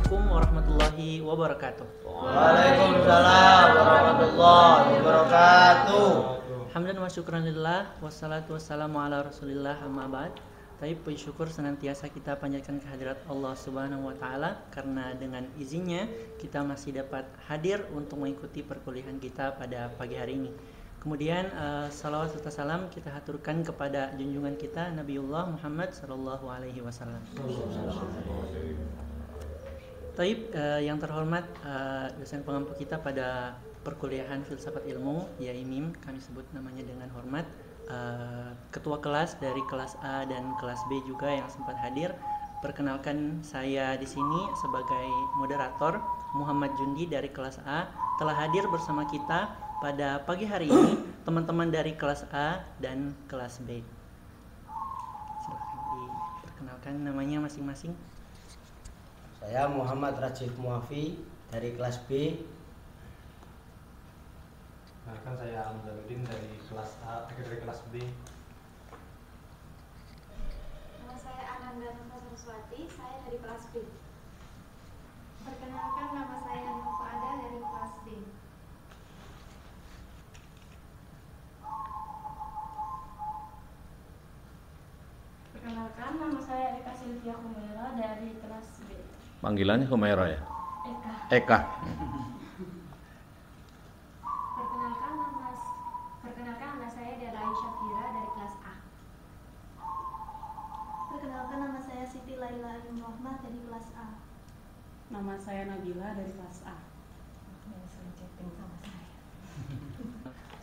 Assalamualaikum warahmatullahi wabarakatuh. Waalaikumsalam warahmatullahi wabarakatuh. Hamdan wa syukranillah, wassalatu wassalamu ala rasulillah, amma ba'd. Tapi puji syukur senantiasa kita panjatkan kehadirat Allah Subhanahu wa Ta'ala, karena dengan izinnya kita masih dapat hadir untuk mengikuti perkuliahan kita pada pagi hari ini. Kemudian salawat serta salam kita haturkan kepada junjungan kita Nabiullah Muhammad sallallahu alaihi wasallam. Taib, yang terhormat dosen pengampu kita pada perkuliahan Filsafat Ilmu, YAIMIM, kami sebut namanya dengan hormat, ketua kelas dari kelas A dan kelas B juga yang sempat hadir. Perkenalkan, saya di sini sebagai moderator Muhammad Jundi dari kelas A, telah hadir bersama kita pada pagi hari ini teman-teman dari kelas A dan kelas B. Silakan diperkenalkan namanya masing-masing. Saya Muhammad Rajif Muafi dari kelas B. Kan saya Amzaluddin dari kelas A, dari kelas B. Nama saya Ananda Saraswati, saya dari kelas B. Perkenalkan, nama saya Nova Ada dari kelas D. Perkenalkan, nama saya Eka Sylvia Kumera dari kelas B. Panggilannya Humaira ya? Eka. Eka. Perkenalkan, nama saya Dela Syafira dari kelas A. Perkenalkan, nama saya Siti Laila Alim Muhammad dari kelas A. Nama saya Nabila dari kelas A.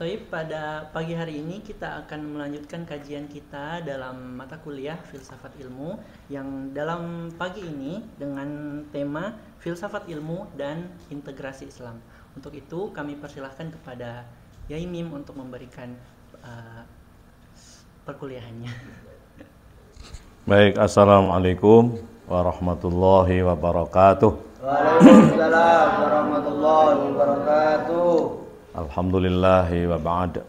Taib, pada pagi hari ini kita akan melanjutkan kajian kita dalam mata kuliah Filsafat Ilmu yang dalam pagi ini dengan tema Filsafat Ilmu dan Integrasi Islam. Untuk itu kami persilahkan kepada YAIMIM untuk memberikan perkuliahannya. Baik, assalamualaikum warahmatullahi wabarakatuh. Waalaikumsalam warahmatullahi wabarakatuh. Alhamdulillahi wa ba'd.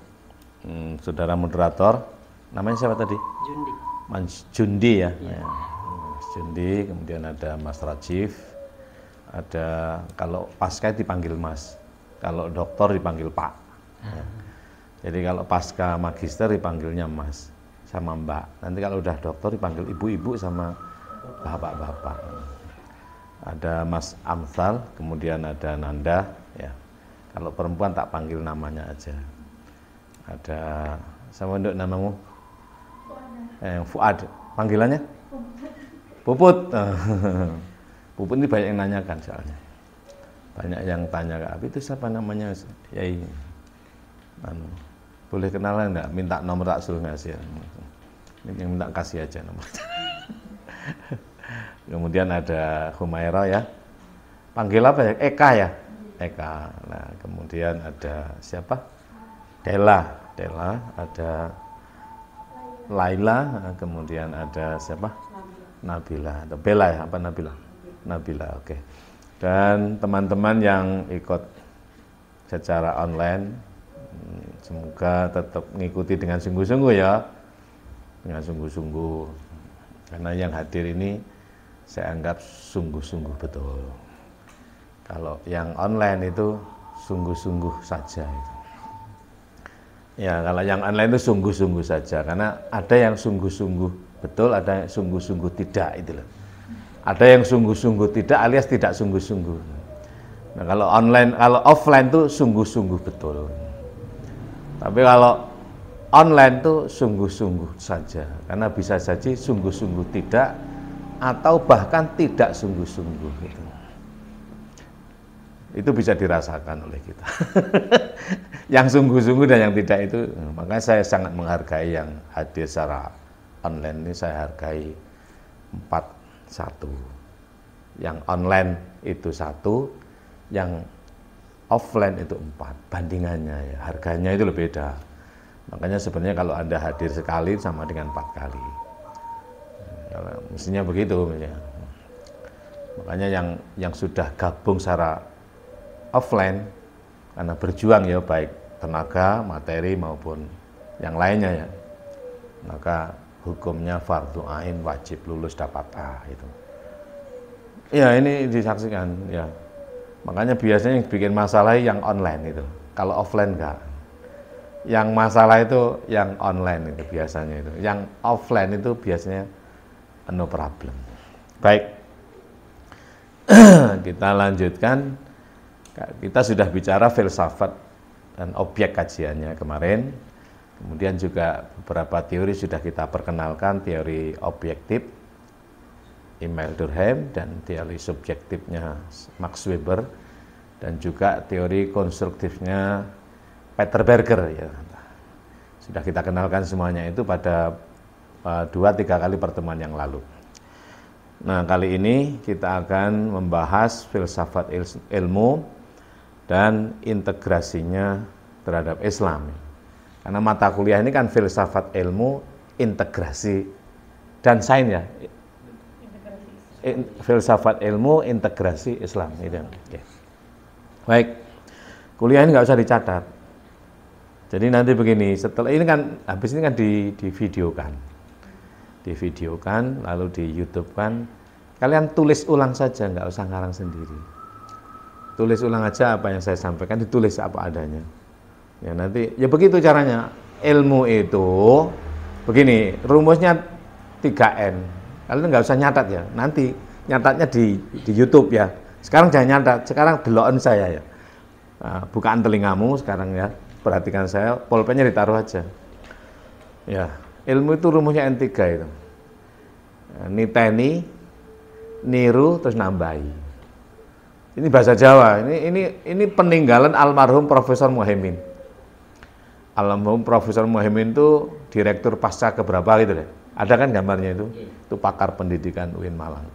Saudara moderator, namanya siapa tadi? Jundi. Mas Jundi ya. Iya. Mas Jundi, kemudian ada Mas Rajif, ada kalau pasca dipanggil Mas, kalau doktor dipanggil Pak. Ya. Jadi kalau pasca magister dipanggilnya Mas sama Mbak. Nanti kalau udah doktor dipanggil ibu-ibu sama bapak-bapak. Ada Mas Amsal, kemudian ada Nanda, ya. Kalau perempuan tak panggil namanya aja. Ada sama untuk namamu? Fuad. Panggilannya? Puput. Puput ini banyak yang nanyakan soalnya. Banyak yang tanya, "Abi itu siapa namanya?" Ya ini. Boleh kenalan enggak? Minta nomor tak suruh ngasih. Yang minta kasih aja nomor. Kemudian ada Humaira ya. Panggil apa ya? Eka ya? Eka. Nah, kemudian ada siapa? Dela, ada Laila, kemudian ada siapa? Nabila atau Bella ya? Apa Nabila? Nabila, oke. Dan teman-teman yang ikut secara online, semoga tetap mengikuti dengan sungguh-sungguh ya. Dengan sungguh-sungguh. Karena yang hadir ini saya anggap sungguh-sungguh betul. Kalau yang online itu sungguh-sungguh saja itu. Ya, kalau yang online itu sungguh-sungguh saja, karena ada yang sungguh-sungguh betul, ada yang sungguh-sungguh tidak itu loh. Ada yang sungguh-sungguh tidak alias tidak sungguh-sungguh. Nah, kalau online, kalau offline itu sungguh-sungguh betul. Tapi kalau online itu sungguh-sungguh saja, karena bisa saja sungguh-sungguh tidak atau bahkan tidak sungguh-sungguh gitu. Itu bisa dirasakan oleh kita. Yang sungguh-sungguh dan yang tidak itu, makanya saya sangat menghargai yang hadir secara online ini, saya hargai 4-1. Yang online itu 1, yang offline itu 4. Bandingannya ya, harganya itu lebih beda. Makanya sebenarnya kalau Anda hadir sekali sama dengan 4 kali. Mestinya begitu ya. Makanya yang sudah gabung secara offline karena berjuang ya, baik tenaga, materi maupun yang lainnya ya, maka hukumnya fardu ain, wajib lulus dapat A itu. Ya ini disaksikan ya. Makanya biasanya yang bikin masalah yang online itu. Kalau offline enggak. Yang masalah itu yang online itu biasanya itu. Yang offline itu biasanya no problem. Baik. Kita lanjutkan. Kita sudah bicara filsafat dan objek kajiannya kemarin. Kemudian juga beberapa teori sudah kita perkenalkan, teori objektif Emil Durkheim dan teori subjektifnya Max Weber dan juga teori konstruktifnya Peter Berger ya. Sudah kita kenalkan semuanya itu pada 2-3 kali pertemuan yang lalu. Nah, kali ini kita akan membahas filsafat ilmu dan integrasinya terhadap Islam. Karena mata kuliah ini kan filsafat ilmu, integrasi dan sains ya. Filsafat ilmu, integrasi Islam. Gitu. Oke. Baik, kuliah ini nggak usah dicatat. Jadi nanti begini, setelah ini kan habis ini kan divideokan, lalu di YouTube kan. Kalian tulis ulang saja, nggak usah ngarang sendiri. Tulis ulang aja apa yang saya sampaikan, ditulis apa adanya. Ya nanti, ya begitu caranya. Ilmu itu begini, rumusnya 3N. Kalian nggak usah nyatat ya. Nanti nyatatnya di YouTube ya. Sekarang jangan nyatat, sekarang deloken saya ya. Nah, bukaan telingamu sekarang ya. Perhatikan saya, pulpennya ditaruh aja. Ya, ilmu itu rumusnya N3 itu. Niteni, niru, terus nambahi. Ini bahasa Jawa. Ini peninggalan almarhum Profesor Muhaimin. Almarhum Profesor Muhaimin itu direktur pasca keberapa gitu deh. Ada kan gambarnya itu? Itu pakar pendidikan UIN Malang.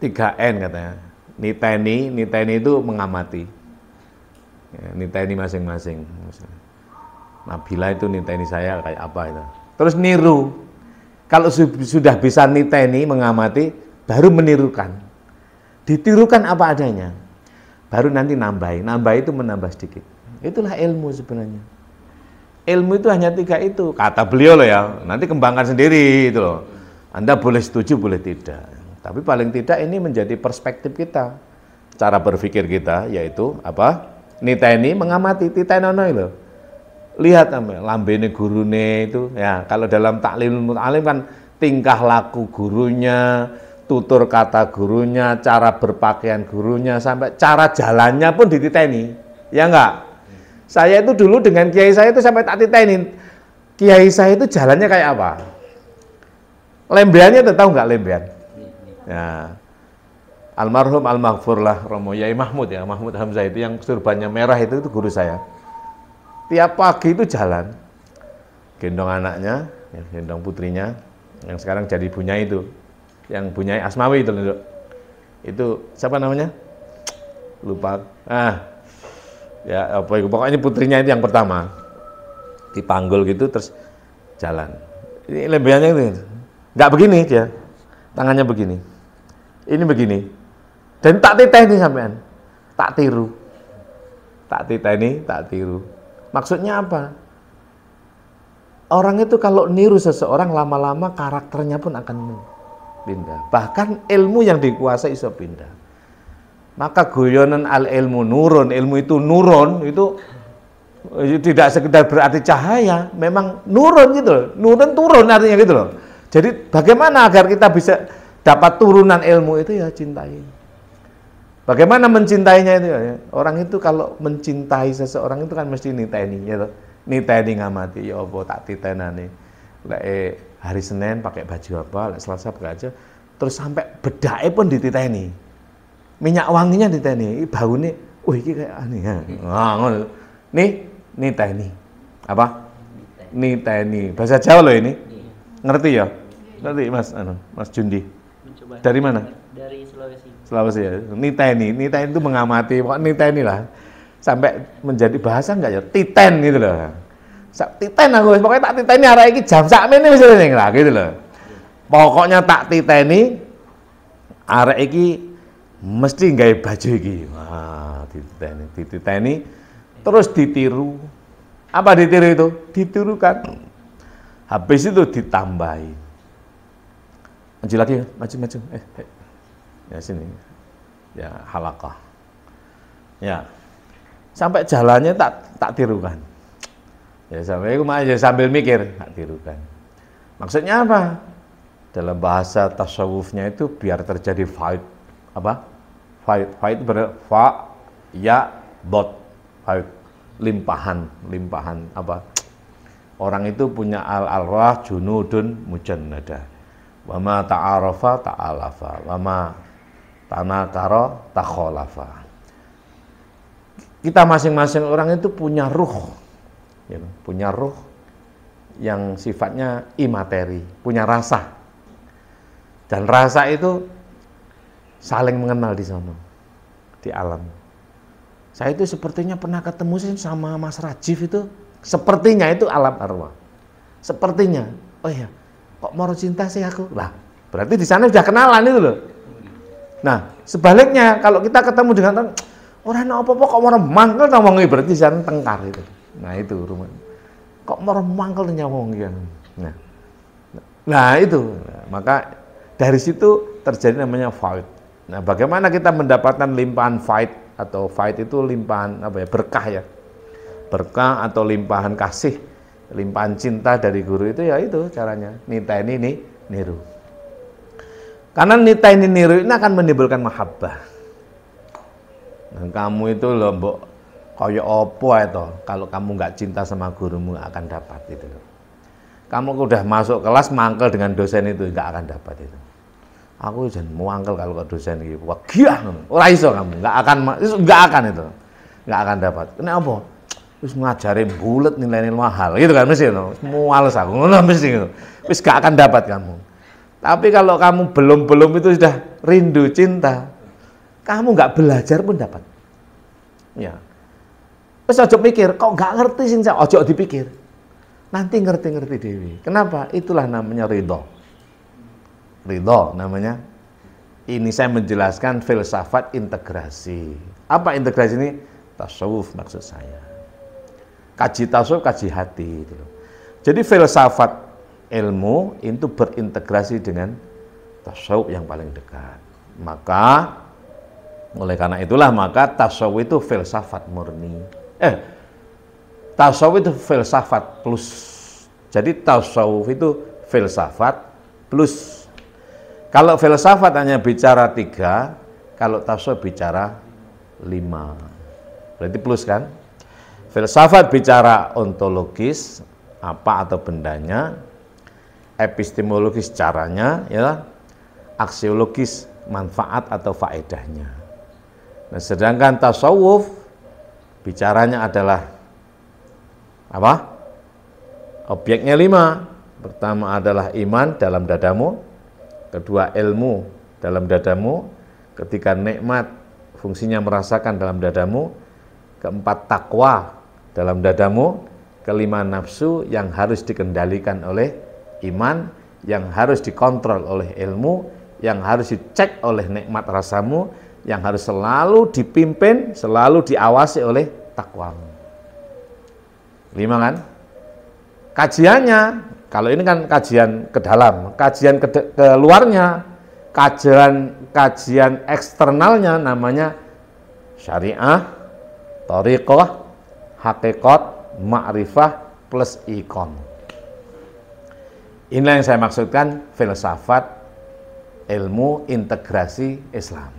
3N katanya. Niteni itu mengamati. Ya, niteni masing-masing. Nabila itu niteni saya kayak apa itu. Terus niru. Kalau sudah bisa niteni, mengamati, baru menirukan. Ditirukan apa adanya. Baru nanti nambahi. Nambahi itu menambah sedikit. Itulah ilmu sebenarnya. Ilmu itu hanya 3 itu. Kata beliau loh ya. Nanti kembangkan sendiri itu loh. Anda boleh setuju, boleh tidak. Tapi paling tidak ini menjadi perspektif kita. Cara berpikir kita yaitu apa? Niteni, mengamati, titenono itu. Lihat lambene gurune itu ya. Kalau dalam taklimul muta'alim kan tingkah laku gurunya, tutur kata gurunya, cara berpakaian gurunya, sampai cara jalannya pun dititeni. Ya enggak? Saya itu dulu dengan kiai saya itu sampai tak titeni. Kiai saya itu jalannya kayak apa? Lembeannya tahu enggak lembean? Ya. Almarhum Al-Maghfur lah Romo Yai Mahmud ya, Mahmud Hamzah itu yang surbannya merah itu guru saya. Tiap pagi itu jalan, gendong anaknya, ya, gendong putrinya, yang sekarang jadi Bunyai itu, yang Bunyai Asmawi itu, siapa namanya? Lupa. Ya apa itu? Pokoknya putrinya itu yang pertama, dipanggul gitu terus jalan. Ini lembeannya itu, nggak begini dia, tangannya begini, ini begini, dan tak titeni sampean, tak tiru, tak titeni, tak tiru. Maksudnya apa? Orang itu kalau niru seseorang lama-lama karakternya pun akan pindah. Bahkan ilmu yang dikuasai iso pindah. Maka guyonan al ilmu nurun, ilmu itu nurun itu tidak sekedar berarti cahaya, memang nurun gitu loh. Nurun turun artinya gitu loh. Jadi bagaimana agar kita bisa dapat turunan ilmu itu ya cintai. Bagaimana mencintainya itu ya? Orang itu kalau mencintai seseorang itu kan mesti niteni ya toh. Niteni ngamati ya apa tak titenane. Lek hari Senin pakai baju apa, lek Selasa pakai aja. Terus sampai bedake pun dititeni. Minyak wanginya dititeni, baune, iki kayak aneh ya. Nah, ngono. Niteni. Apa? Niteni. Bahasa Jawa loh ini. Ngerti ya? Ngerti Mas Jundi. Mencoba. Dari mana? Dari Sulawesi. Sulawesi ya. Niteni itu mengamati, pokoknya niteni lah. Sampai menjadi bahasa enggak ya? Titen gitu loh. Titen aku, pokoknya tak titeni arek iki jam sakmene wis ning lah gitu loh. Pokoknya tak titeni arek iki mesti nggawe baju iki. Wah, dititeni terus ditiru. Apa ditiru itu? Ditirukan. Habis itu ditambahi. Maju lagi, maju. Ya sini. Ya halaqah. Ya. Sampai jalannya tak tirukan. Ya sambil mikir tak tirukan. Maksudnya apa? Dalam bahasa tasawufnya itu biar terjadi faid apa? Faid fa ya dot faid limpahan apa? Orang itu punya al-arwah junudun mujannada. Wa ma ta'arafa ta'alafa, wa ma tanakara takhalafa. Kita masing-masing orang itu punya ruh. Ya, punya ruh yang sifatnya imateri, punya rasa. Dan rasa itu saling mengenal di sana, di alam. Saya itu sepertinya pernah ketemu sih sama Mas Rajif itu. Sepertinya itu alam arwah. Sepertinya. Oh iya, kok mau cinta sih aku? Lah, berarti di sana sudah kenalan itu loh. Nah, sebaliknya kalau kita ketemu dengan orang apa-apa kok mau mangkel ngomongin berarti di sana tengkar itu. Nah, itu rumah. Kok mau mangkel nyawong ya. Nah, itu. Maka dari situ terjadi namanya faid. Nah, bagaimana kita mendapatkan limpahan faid atau faid itu limpahan apa ya? Berkah ya. Berkah atau limpahan kasih, limpahan cinta dari guru itu ya itu caranya nitaini niru. Karena nitaini niru ini akan menimbulkan mahabbah. Dan kamu itu loh mbok kaya apa itu kalau kamu nggak cinta sama gurumu nggak akan dapat itu. Kamu udah masuk kelas mangkel dengan dosen itu nggak akan dapat itu. Aku jangan muangkel kalau ke dosen gitu. Wah giah, ora iso kamu nggak akan itu nggak akan dapat. Kenapa? Terus ngajarin bulat nilai mahal gitu kan mesti no. Muales aku ngono mesti gitu. Wis gak akan dapat kamu. Tapi kalau kamu belum itu sudah rindu cinta, kamu nggak belajar pun dapat. Ya. Terus ojo mikir, kok nggak ngerti sih, ojo dipikir. Nanti ngerti dewi. Kenapa? Itulah namanya ridho. Ridho namanya. Ini saya menjelaskan filsafat integrasi. Apa integrasi ini? Tasawuf maksud saya. Kaji tasawuf, kaji hati itu. Jadi filsafat ilmu itu berintegrasi dengan tasawuf yang paling dekat. Maka oleh karena itulah maka tasawuf itu filsafat murni. Tasawuf itu filsafat plus. Jadi tasawuf itu filsafat plus. Kalau filsafat hanya bicara 3, kalau tasawuf bicara 5. Berarti plus kan? Filsafat bicara ontologis, apa atau bendanya, epistemologis caranya, ya, aksiologis manfaat atau faedahnya. Nah, sedangkan tasawuf bicaranya adalah apa? Objeknya 5. Pertama adalah iman dalam dadamu, kedua ilmu dalam dadamu, ketiga nikmat fungsinya merasakan dalam dadamu, keempat takwa dalam dadamu, kelima nafsu yang harus dikendalikan oleh iman, yang harus dikontrol oleh ilmu, yang harus dicek oleh nikmat rasamu, yang harus selalu dipimpin, selalu diawasi oleh takwamu. 5 kan? Kajiannya, kalau ini kan kajian ke dalam, kajian ke luarnya, kajian eksternalnya namanya syariah, thariqah, hakikat, ma'rifah plus ikon. Inilah yang saya maksudkan filsafat ilmu integrasi Islam.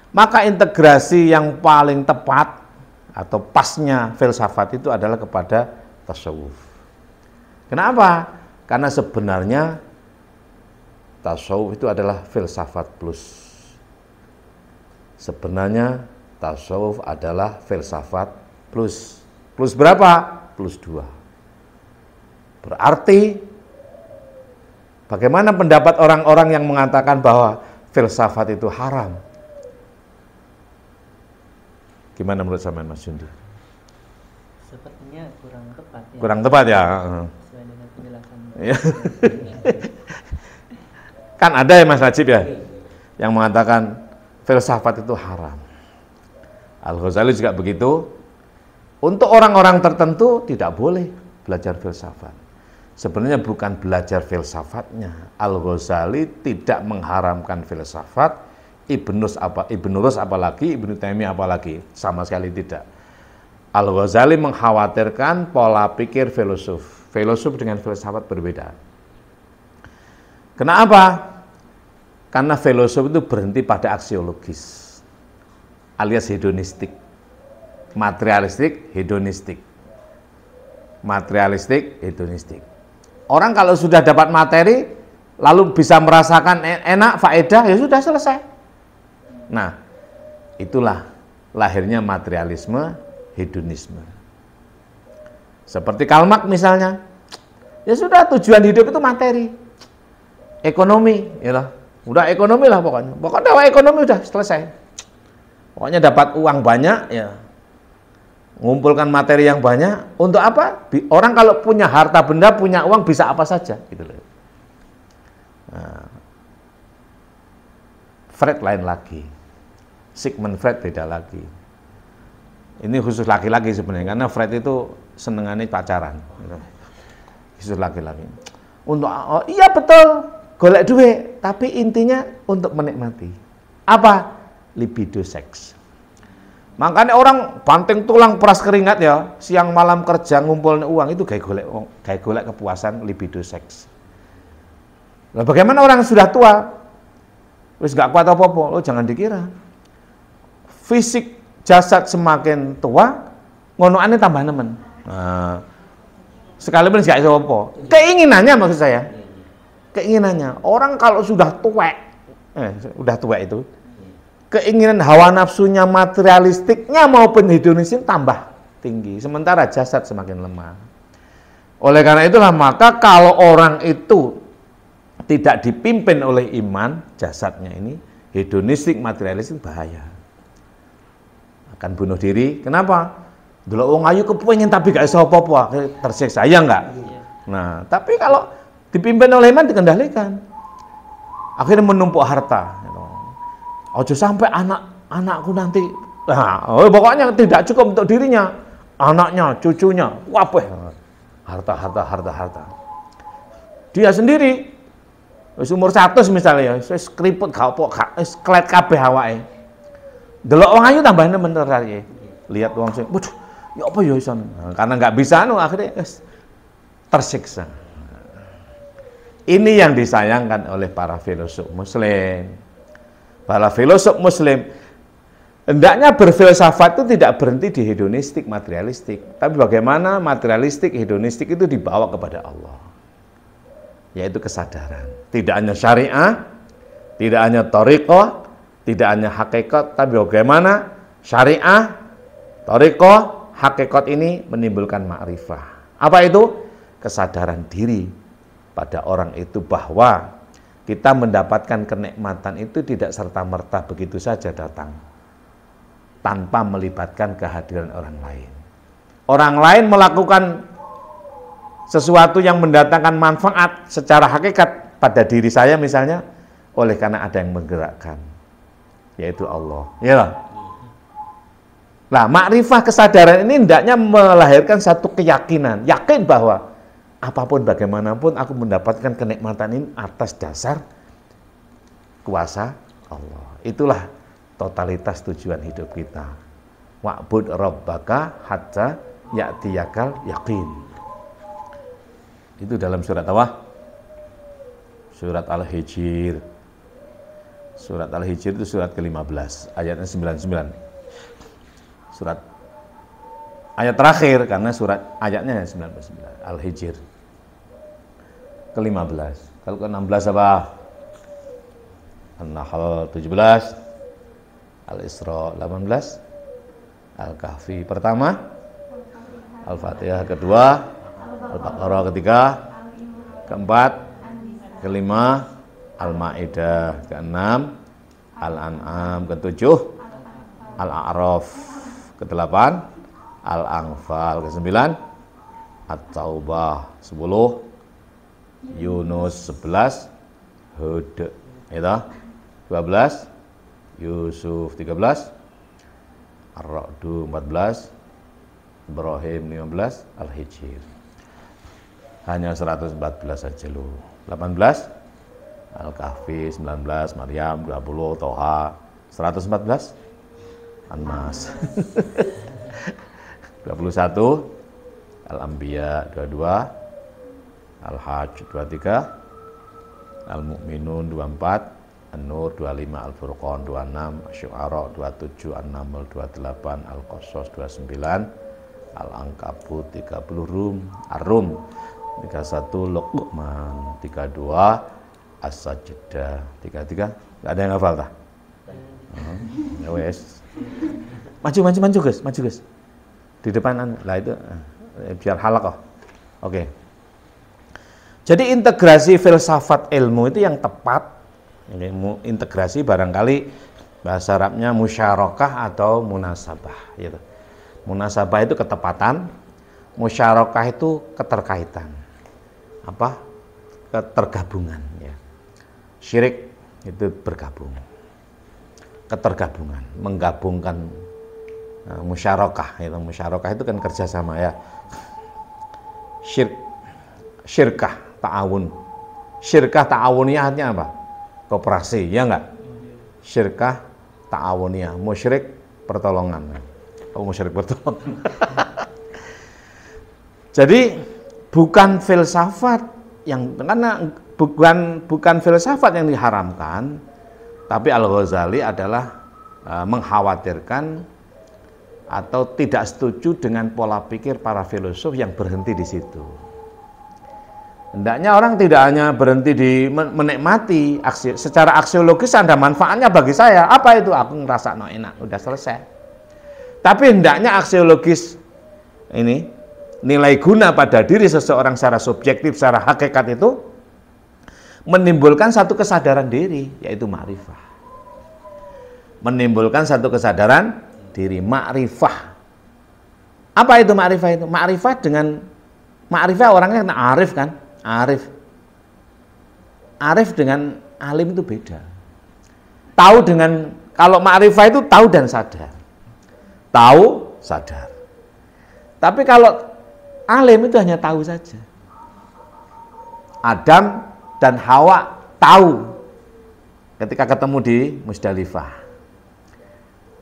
Maka integrasi yang paling tepat atau pasnya filsafat itu adalah kepada tasawuf. Kenapa? Karena sebenarnya tasawuf itu adalah filsafat plus. Sebenarnya tasawuf adalah filsafat plus. Plus berapa? Plus 2. Berarti bagaimana pendapat orang-orang yang mengatakan bahwa filsafat itu haram? Gimana menurut sampean Mas Jundi? Sepertinya kurang tepat ya. Kurang tepat ya. Sesuai dengan penjelasan. Kan ada ya Mas Najib ya yang mengatakan filsafat itu haram. Al-Ghazali juga begitu. Untuk orang-orang tertentu tidak boleh belajar filsafat. Sebenarnya bukan belajar filsafatnya. Al-Ghazali tidak mengharamkan filsafat, Ibnu Rus apalagi, Ibnu Taimiyah apalagi, sama sekali tidak. Al-Ghazali mengkhawatirkan pola pikir filosof. Filosof dengan filsafat berbeda. Kenapa? Karena filosof itu berhenti pada aksiologis, alias hedonistik. Materialistik, hedonistik. Materialistik, hedonistik. Orang kalau sudah dapat materi, lalu bisa merasakan enak, faedah, ya sudah selesai. Nah, itulah lahirnya materialisme, hedonisme. Seperti Karl Marx misalnya, ya sudah tujuan hidup itu materi, ekonomi, ya udah ekonomi lah pokoknya. Pokoknya ekonomi udah selesai. Pokoknya dapat uang banyak, ya ngumpulkan materi yang banyak. Untuk apa? Orang kalau punya harta benda, punya uang bisa apa saja, gitu loh. Nah, Freud lain lagi, Sigmund Freud beda lagi. Ini khusus laki-laki sebenarnya, karena Freud itu senengannya pacaran. Khusus laki-laki. Untuk iya betul, golek duit, tapi intinya untuk menikmati. Apa? Libido seks. Makanya orang banting tulang peras keringat ya, siang malam kerja ngumpulin uang itu kayak golek kepuasan libido seks. Nah, bagaimana orang sudah tua? Wis gak kuat apa-apa, lo jangan dikira. Fisik jasad semakin tua, ngonoane tambah nemen. Nah, sekalipun gak iso apa. Keinginannya maksud saya. Keinginannya. Orang kalau sudah tuwek, udah tuwek itu, keinginan hawa nafsunya, materialistiknya maupun hedonisnya tambah tinggi. Sementara jasad semakin lemah. Oleh karena itulah maka kalau orang itu tidak dipimpin oleh iman, jasadnya ini hedonistik, materialistik bahaya. Akan bunuh diri. Kenapa? Delok wong ayu kepengin tapi gak iso apa-apa, tersiksa ya enggak? Nah, tapi kalau dipimpin oleh iman dikendalikan. Akhirnya menumpuk harta. Ojo sampai anakku nanti, pokoknya tidak cukup untuk dirinya, anaknya, cucunya, wabeh, harta. Dia sendiri, umur 100 misalnya, wis keriput gak apa, wis klet kabeh awake. Delok wong ayu tambah nemen tertarik. Lihat wong sing, waduh, ya apa ya iso. Karena nggak bisa akhirnya tersiksa. Ini yang disayangkan oleh para filosof muslim. Para filosof muslim hendaknya berfilsafat itu tidak berhenti di hedonistik, materialistik, tapi bagaimana materialistik, hedonistik itu dibawa kepada Allah, yaitu kesadaran. Tidak hanya syariah, tidak hanya thariqah, tidak hanya hakikat, tapi bagaimana syariah, thariqah, hakikat ini menimbulkan ma'rifah. Apa itu? Kesadaran diri pada orang itu bahwa kita mendapatkan kenikmatan itu tidak serta-merta begitu saja datang, tanpa melibatkan kehadiran orang lain. Orang lain melakukan sesuatu yang mendatangkan manfaat secara hakikat pada diri saya misalnya, oleh karena ada yang menggerakkan, yaitu Allah. Ya. Nah, makrifah kesadaran ini hendaknya melahirkan satu keyakinan, yakin bahwa apapun bagaimanapun aku mendapatkan kenikmatan ini atas dasar kuasa Allah. Itulah totalitas tujuan hidup kita. Wa'bud rabbaka hatta ya'tiyakal yaqin. Itu dalam surat apa? Surat Al-Hijr. Surat Al-Hijr itu surat ke-15, ayatnya 99. Surat ayat terakhir karena surat ayatnya 99. Al-Hijr ke-15. Kalau ke-16 apa? An-Nahl 17, Al-Isra 18, Al-Kahfi pertama, Al-Fatihah kedua, Al-Baqarah ketiga, keempat, kelima, Al-Maidah keenam, Al-An'am ketujuh, Al-A'raf ke-8, Al-Anfal ke-9, At-Taubah 10, Yunus 11, Hud itu 12, Yusuf 13, Ar-Ra'du 14, Ibrahim 15, Al-Hijr. Hanya 114 saja loh. 18, Al-Kahfi 19, Maryam 20, Toha 114, An-Nas 21, Al-Anbiya 22, Al-Hajj 23, Al-Mu'minun 24, An-Nur 25, Al-Furqan 26, Asy-Syu'ara 27, An-Naml 28, Al-Qasas 29, Al-Ankabut 30, Ar-Rum 31, Luqman 32, As-Sajdah 33. Enggak ada yang hafal tah? Ya wes. Maju guys. Di depan lah itu biar halaqah. Oke. Jadi integrasi filsafat ilmu itu yang tepat. Ilmu integrasi barangkali bahasa Arabnya musyarakah atau munasabah gitu. Munasabah itu ketepatan, musyarakah itu keterkaitan. Apa? Ketergabungan ya. Syirik itu bergabung. Ketergabungan, menggabungkan musyarakah itu. Musyarakah itu kan kerjasama ya. Syirkah ta'awun. Syirkah ta'awuniyah artinya apa? Koperasi, ya enggak? Syirkah ta'awuniyah, musyrik pertolongan. Oh, musyrik pertolongan. Jadi bukan filsafat yang karena bukan filsafat yang diharamkan, tapi Al-Ghazali adalah mengkhawatirkan atau tidak setuju dengan pola pikir para filosof yang berhenti di situ. Hendaknya orang tidak hanya berhenti di menikmati secara aksiologis ada manfaatnya bagi saya. Apa itu? Aku ngerasa enak, udah selesai. Tapi hendaknya aksiologis ini nilai guna pada diri seseorang secara subjektif, secara hakikat itu menimbulkan satu kesadaran diri, yaitu ma'rifah. Menimbulkan satu kesadaran diri, ma'rifah. Apa itu ma'rifah itu? Ma'rifah dengan ma'rifah orangnya arif kan? Arif. Arif dengan alim itu beda. Tahu dengan, kalau ma'rifah itu tahu dan sadar. Tahu, sadar. Tapi kalau alim itu hanya tahu saja. Adam dan Hawa tahu ketika ketemu di Musdalifah.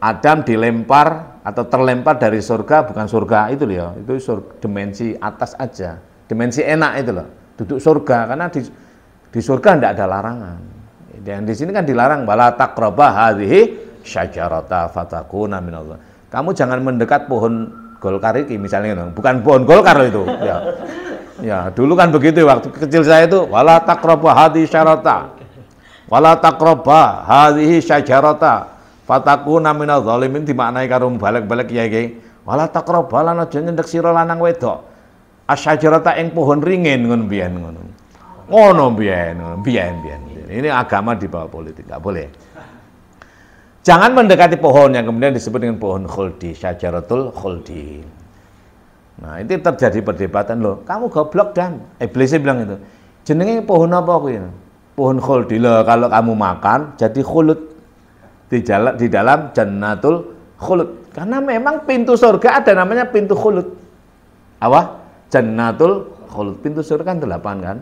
Adam dilempar atau terlempar dari surga, bukan surga itu loh, itu dimensi atas aja, dimensi enak itu loh, duduk surga, karena di surga tidak ada larangan. Dan di sini kan dilarang, wala taqraba hadhihi syajarata fatakuna minallah. Kamu jangan mendekat pohon golkar ini misalnya, bukan pohon golkar itu. Ya, ya dulu kan begitu waktu kecil saya itu, wala taqraba hadhihi syajarata, wala taqraba hadhihi syajarata fatakuna minal zalimin, dimaknai karo balik-balik ya iki. Wala taqraba lan aja nyendek sira lanang wedok. Asyajarata ing pohon ringin ngono biyen ngono. Ngono biyen. Ini agama di bawah politik, enggak boleh. Jangan mendekati pohon yang kemudian disebut dengan pohon khuldi, syajaratul khuldi. Nah, itu terjadi perdebatan loh. Kamu goblok dan iblisnya bilang itu. Jenenge pohon apa kuwi? Pohon khuldi. Loh, kalau kamu makan jadi khulud. Di dalam jannatul khulud, karena memang pintu surga ada namanya pintu khulud. Apa? Jannatul khulud, pintu surga kan 8 kan?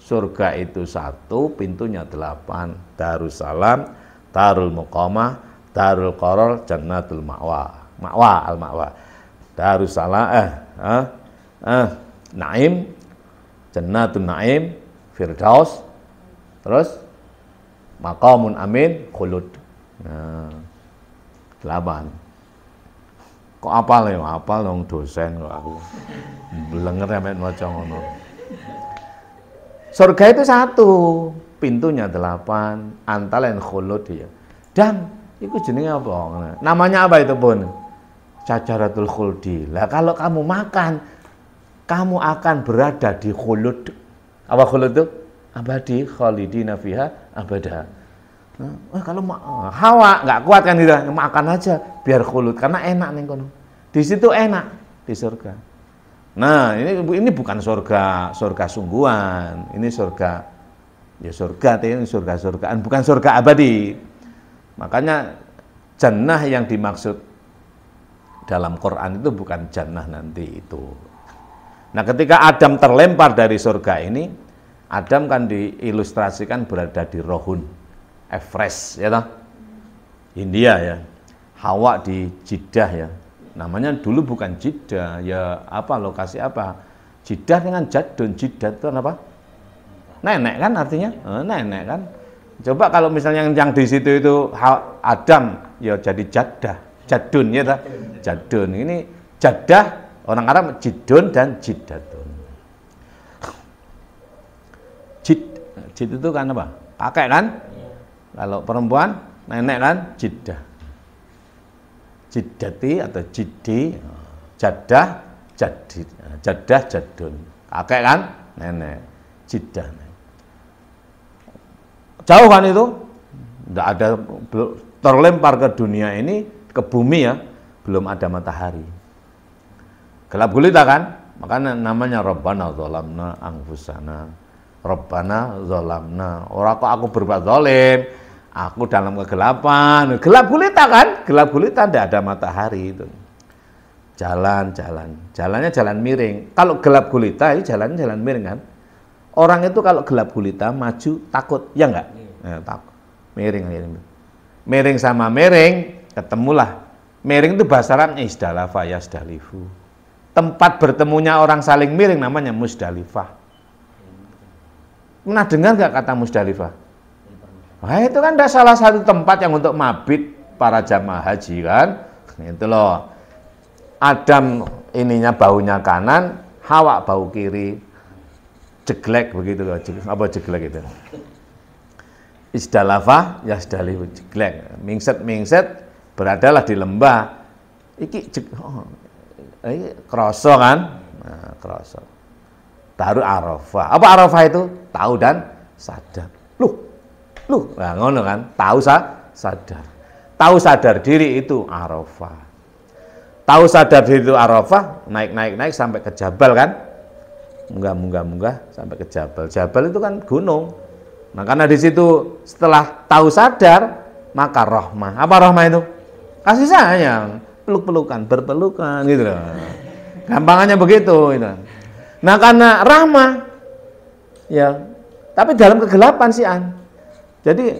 Surga itu 1, pintunya 8. Darussalam, Darul Muqamah, Darul Qarar, Jannatul Ma'wa. Al-Ma'wa. Darussalam Naim, Jannatul Naim, Firdaus, terus Maqamun Amin, Khulud. Nah, 8. Kok apal ya? Apal dong dosen kok aku. Blenger sampe maca ngono. Surga itu 1, pintunya 8, antalen khulud ya. Dan itu jenenge apa? Namanya apa itu, Bun? Syajaratul khuldi. Lah kalau kamu makan, kamu akan berada di khulud. Apa khulud itu? Abadi, khalidina fiha abada. Kalau Hawa nggak kuat kan gitu, makan aja biar khulud karena enak nih kono. Di situ enak di surga. Nah, ini bukan surga sungguhan. Ini surga ya surga, ini surga-surgaan, bukan surga abadi. Makanya jannah yang dimaksud dalam Quran itu bukan jannah nanti itu. Nah, ketika Adam terlempar dari surga ini, Adam kan diilustrasikan berada di Rohun, Everest, ya toh? India ya. Hawa di Jeddah ya. Namanya dulu bukan Jeddah, ya apa lokasi apa? Jeddah dengan Jadun. Jeddah itu apa? Nenek kan artinya? Nenek kan. Coba kalau misalnya yang di situ itu Adam, ya jadi Jaddah, Jadun ya toh? Jadun. Ini Jaddah, orang Arab Jidun dan Jiddatun. Jid itu kan apa? Kakek kan? Kalau perempuan, nenek kan? Jiddah. Jiddati atau jiddi, jadah, jadid, jadah, jadun. Kakek kan? Nenek. Jiddah. Jauh kan itu? Tidak ada, terlempar ke dunia ini, ke bumi ya, belum ada matahari. Gelap gulita kan? Makanya namanya Rabbana zalamna anfusana. Rabbana zalamna. Orang kok aku berbuat zalim, aku dalam kegelapan. Gelap gulita kan? Gelap gulita tidak ada matahari itu. Jalannya jalan miring. Kalau gelap gulita itu jalannya jalan miring kan? Orang itu kalau gelap gulita maju takut, ya enggak? Takut. Miring. Miring sama miring ketemulah. Miring itu bahasa Arabnya isdalafa yasdalifu. Tempat bertemunya orang saling miring namanya Musdalifah. Pernah dengar nggak kata Musdalifah? Wah, itu kan ada salah satu tempat yang untuk mabit para jamaah haji kan? Itu loh. Adam ininya baunya kanan, Hawa bau kiri. Jeglek begitu loh. Apa jeglek itu? Isdalafa yasdalifu, jeglek. Mingset beradalah di lembah. Iki kroso kan? Nah, kroso. Baru Arafah. Apa Arafah itu? Tahu dan sadar. Loh, nah ngono kan? Tahu sadar. Tahu sadar diri itu Arafah. Tahu sadar diri itu Arafah, naik sampai ke Jabal kan? Munggah sampai ke Jabal. Jabal itu kan gunung. Nah, karena di situ setelah tahu sadar, maka rahmah. Apa rahmah itu? Kasih sayang, peluk-pelukan, berpelukan gitu loh. Gampangannya begitu itu. Nah, karena rahmah ya, tapi dalam kegelapan sih an. Jadi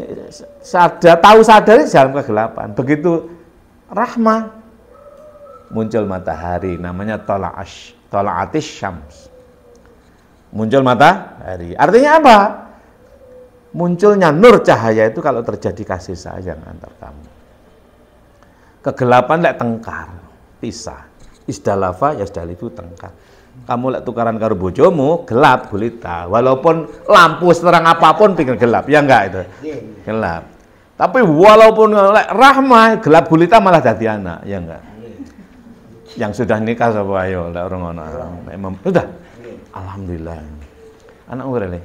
tahu sadar dalam kegelapan. Begitu rahmah muncul matahari, namanya tala'atis syams. Muncul matahari. Artinya apa? Munculnya nur cahaya itu kalau terjadi kasih sayang antar kamu. Kegelapan lek tengkar, pisah. Isdalafa yasdalifu tengkar. Kamu lek tukaran karo bojomu gelap gulita, walaupun lampu seterang apapun pikir gelap, ya enggak itu gelap. Tapi walaupun lek rahmah gelap gulita malah jadi anak, ya enggak. Yang sudah nikah sapa ayo lek orang ana. Sudah. Alhamdulillah. Anak umur le.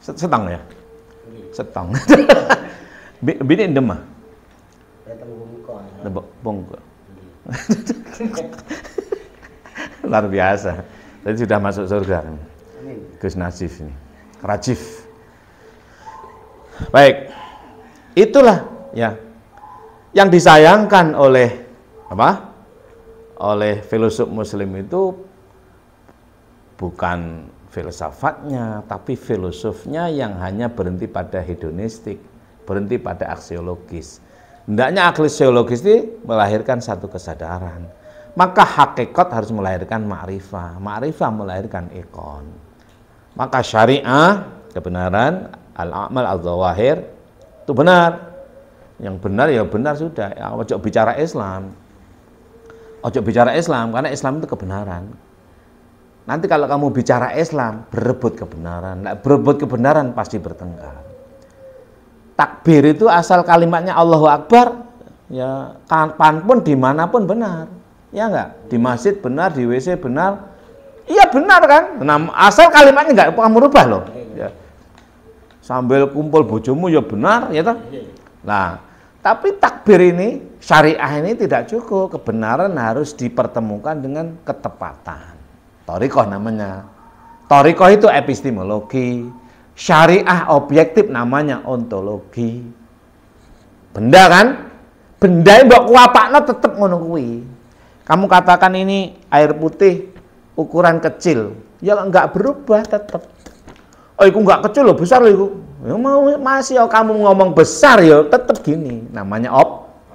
Setang ya. Setang. Bini demah. Bongko. Luar biasa. Tadi sudah masuk surga. Gus Nasif ini. Rajif. Baik. Itulah ya yang disayangkan oleh apa? Oleh filosof muslim itu bukan filsafatnya, tapi filosofnya yang hanya berhenti pada hedonistik, berhenti pada aksiologis. Hendaknya aksiologis ini melahirkan satu kesadaran. Maka hakikat harus melahirkan ma'rifah. Ma'rifah melahirkan ikon. Maka syariah, kebenaran, al-amal, al-zawahir, itu benar. Yang benar ya benar sudah. Ojo bicara Islam. Ojo bicara Islam, karena Islam itu kebenaran. Nanti kalau kamu bicara Islam, berebut kebenaran. Nah, berebut kebenaran pasti bertengkar. Takbir itu asal kalimatnya Allahu Akbar, ya kapanpun dimanapun benar. Ya enggak? Di masjid benar, di WC benar. Iya benar kan? Nah, asal kalimatnya enggak kamu rubah loh. Ya. Sambil kumpul bojomu ya benar, ya toh? Nah, tapi takbir ini, syariah ini tidak cukup. Kebenaran harus dipertemukan dengan ketepatan. Thariqah namanya. Thariqah itu epistemologi. Syariah objektif namanya ontologi. Benda kan? Benda yang mbok kuapakno tetep ngono kuwi. Kamu katakan ini air putih, ukuran kecil, ya enggak berubah tetap. Oh, itu enggak kecil loh, besar loh itu. Ya mau masih kamu ngomong besar ya tetap gini. Namanya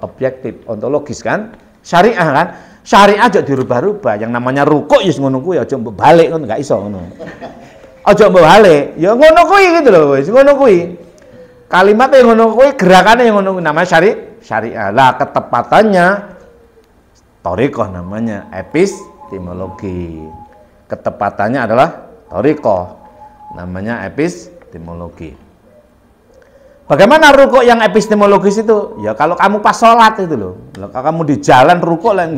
objektif, ontologis kan? Syariah kan? Syariah aja dirubah-rubah. Yang namanya rukuk ya ngono kuwi, aja mbok balik kan enggak iso ngono. Aja mbok balik, ya ngono kuwi gitu loh, wis ngono kuwi. Kalimatnya ngono kuwi, gerakannya yang ngono kuwi, namanya syariah. Lah ketepatannya thariqah namanya epistemologi. Ketepatannya adalah thariqah. Namanya epistemologi. Bagaimana rukuk yang epistemologis itu? Ya kalau kamu pas sholat itu loh. Kalau kamu di jalan rukuk lah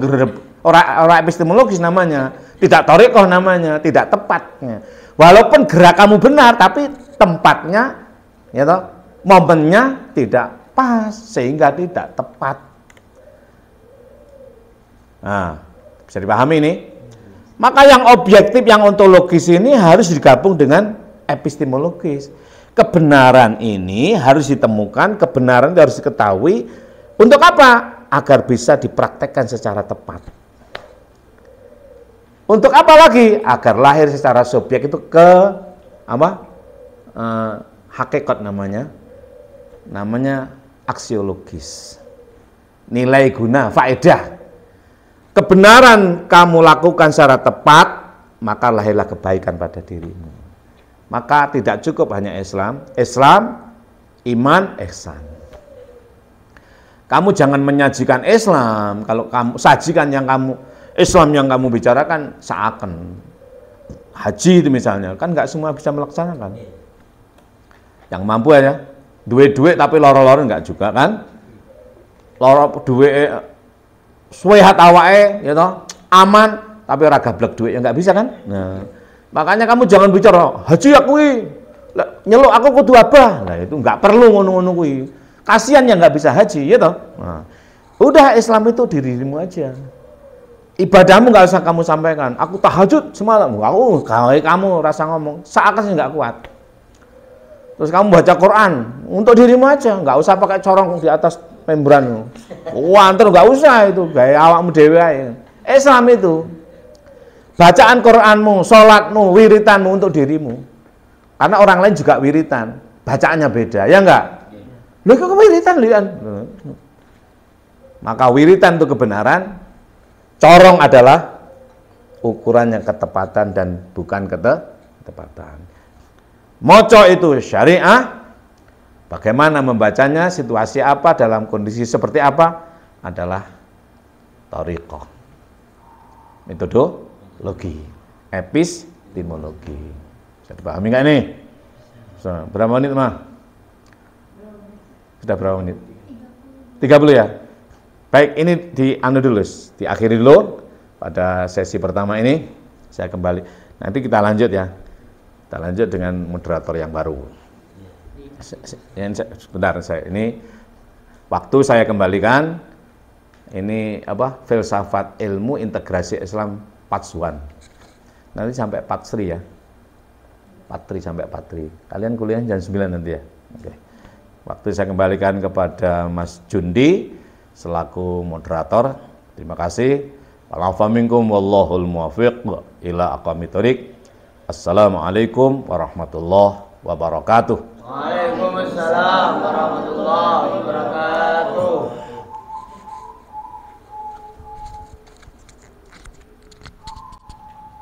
orang epistemologis namanya. Tidak thariqah namanya, tidak tepatnya. Walaupun gerak kamu benar, tapi tempatnya, ya toh, momennya tidak pas sehingga tidak tepat. Nah, bisa dipahami ini? Maka yang objektif, yang ontologis ini harus digabung dengan epistemologis. Kebenaran ini harus ditemukan, kebenaran itu harus diketahui. Untuk apa? Agar bisa dipraktekkan secara tepat. Untuk apa lagi? Agar lahir secara subjek itu ke apa? Hakikat namanya. Namanya aksiologis. Nilai guna, faedah. Kebenaran kamu lakukan secara tepat, maka lahirlah kebaikan pada dirimu. Maka tidak cukup hanya Islam, iman, ihsan. Kamu jangan menyajikan Islam, kalau kamu sajikan yang kamu Islam yang kamu bicarakan seakan haji itu misalnya, kan nggak semua bisa melaksanakan. Yang mampu aja, duit tapi loro-loro nggak juga kan? Loro duit suwehat awake, ya toh, aman tapi ora gablek duit ya nggak bisa kan? Nah, makanya kamu jangan bicara haji aku nyeluk aku kudu apa. Nah, itu nggak perlu ngono-ngono kuwi. Kasihan yang nggak bisa haji, ya toh. Nah, udah Islam itu dirimu aja. Ibadahmu nggak usah kamu sampaikan. Aku tahajud semalam. Kamu rasa ngomong, seakan nggak kuat. Terus kamu baca Quran untuk dirimu aja, nggak usah pakai corong di atas membran. Wanter nggak usah itu, gaya awakmu dhewe ae. Islam itu bacaan Quranmu, sholatmu, wiritanmu untuk dirimu. Karena orang lain juga wiritan, bacaannya beda, ya enggak? Loh kok wiritan lian? Maka wiritan itu kebenaran, corong adalah ukurannya ketepatan dan bukan ketepatan. Moco itu syariah, bagaimana membacanya, situasi apa, dalam kondisi seperti apa, adalah thariqah. Metodologi, epistemologi. Bisa dipahami nggak ini? Berapa menit mah? Sudah berapa menit? 30 ya? Baik, ini diakhiri dulu pada sesi pertama ini. Saya kembali. Nanti kita lanjut ya. Kita lanjut dengan moderator yang baru. Sebentar, ini waktu saya kembalikan. Ini apa? Filsafat ilmu integrasi Islam part 1. Nanti sampai part 3 ya. Part 3 sampai part 3. Kalian kuliah jam 9 nanti ya. Oke. Waktu saya kembalikan kepada Mas Jundi selaku moderator. Terima kasih. Wa'alafu minkum wallahul muwaffiq ila aqwamit thoriq. Assalamualaikum warahmatullahi wabarakatuh. Waalaikumsalam warahmatullahi wabarakatuh.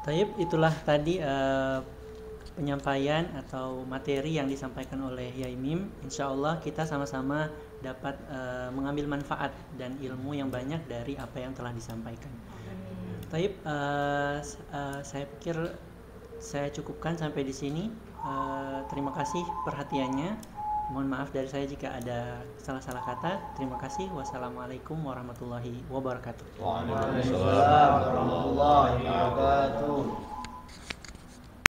Taib, itulah tadi penyampaian atau materi yang disampaikan oleh Yai Mim. Insya Allah kita sama-sama dapat mengambil manfaat dan ilmu yang banyak dari apa yang telah disampaikan. Taib, saya pikir saya cukupkan sampai di sini. Terima kasih perhatiannya. Mohon maaf dari saya jika ada salah-salah kata. Terima kasih. Wassalamualaikum warahmatullahi wabarakatuh. Waalaikumsalam warahmatullahi wabarakatuh.